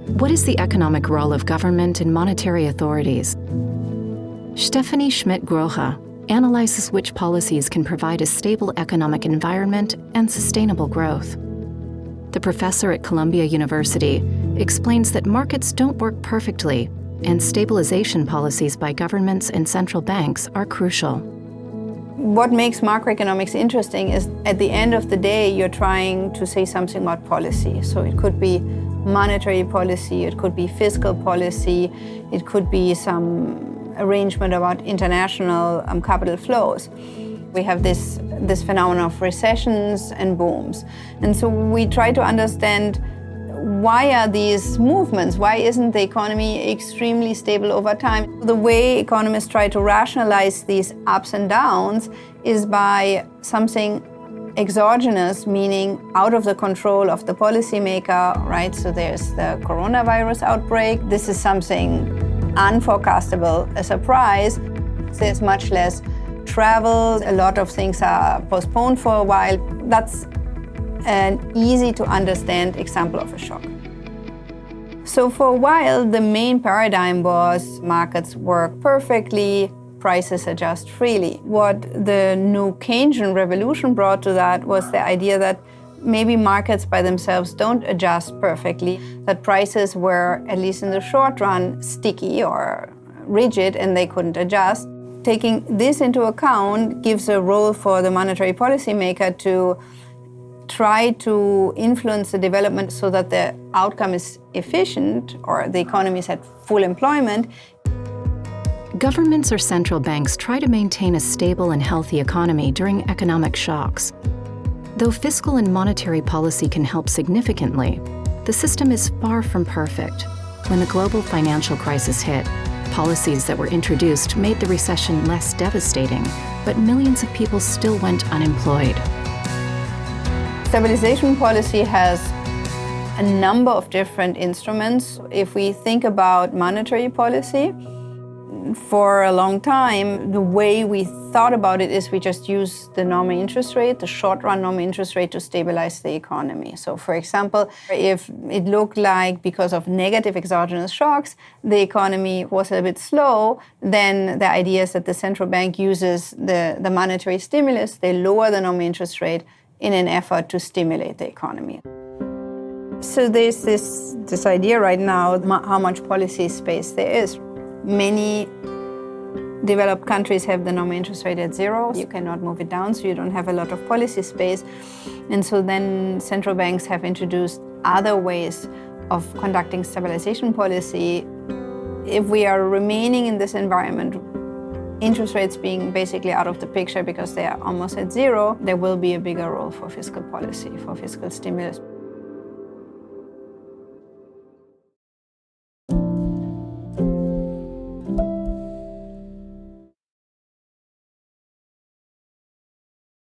What is the economic role of government and monetary authorities? Stephanie Schmidt-Grohe analyzes which policies can provide a stable economic environment and sustainable growth. The professor at Columbia University explains that markets don't work perfectly, and stabilization policies by governments and central banks are crucial. What makes macroeconomics interesting is at the end of the day, you're trying to say something about policy. So it could be monetary policy, it could be fiscal policy, it could be some arrangement about international capital flows. We have this phenomenon of recessions and booms. And so we try to understand, why are these movements? Why isn't the economy extremely stable over time? The way economists try to rationalize these ups and downs is by something exogenous, meaning out of the control of the policymaker, right? So there's the coronavirus outbreak. This is something unforecastable, a surprise. There's much less travel. A lot of things are postponed for a while. That's an easy to understand example of a shock. So for a while, the main paradigm was markets work perfectly, prices adjust freely. What the new Keynesian revolution brought to that was the idea that maybe markets by themselves don't adjust perfectly, that prices were, at least in the short run, sticky or rigid and they couldn't adjust. Taking this into account gives a role for the monetary policymaker to try to influence the development so that the outcome is efficient or the economy is at full employment. Governments or central banks try to maintain a stable and healthy economy during economic shocks. Though fiscal and monetary policy can help significantly, the system is far from perfect. When the global financial crisis hit, policies that were introduced made the recession less devastating, but millions of people still went unemployed. Stabilization policy has a number of different instruments. If we think about monetary policy, for a long time, the way we thought about it is we just use the normal interest rate, the short-run normal interest rate, to stabilize the economy. So, for example, if it looked like because of negative exogenous shocks, the economy was a bit slow, then the idea is that the central bank uses the monetary stimulus, they lower the normal interest rate in an effort to stimulate the economy. So there's this idea right now how much policy space there is. Many developed countries have the normal interest rate at zero. You cannot move it down, so you don't have a lot of policy space. And so then central banks have introduced other ways of conducting stabilization policy. If we are remaining in this environment, interest rates being basically out of the picture because they are almost at zero, there will be a bigger role for fiscal policy, for fiscal stimulus.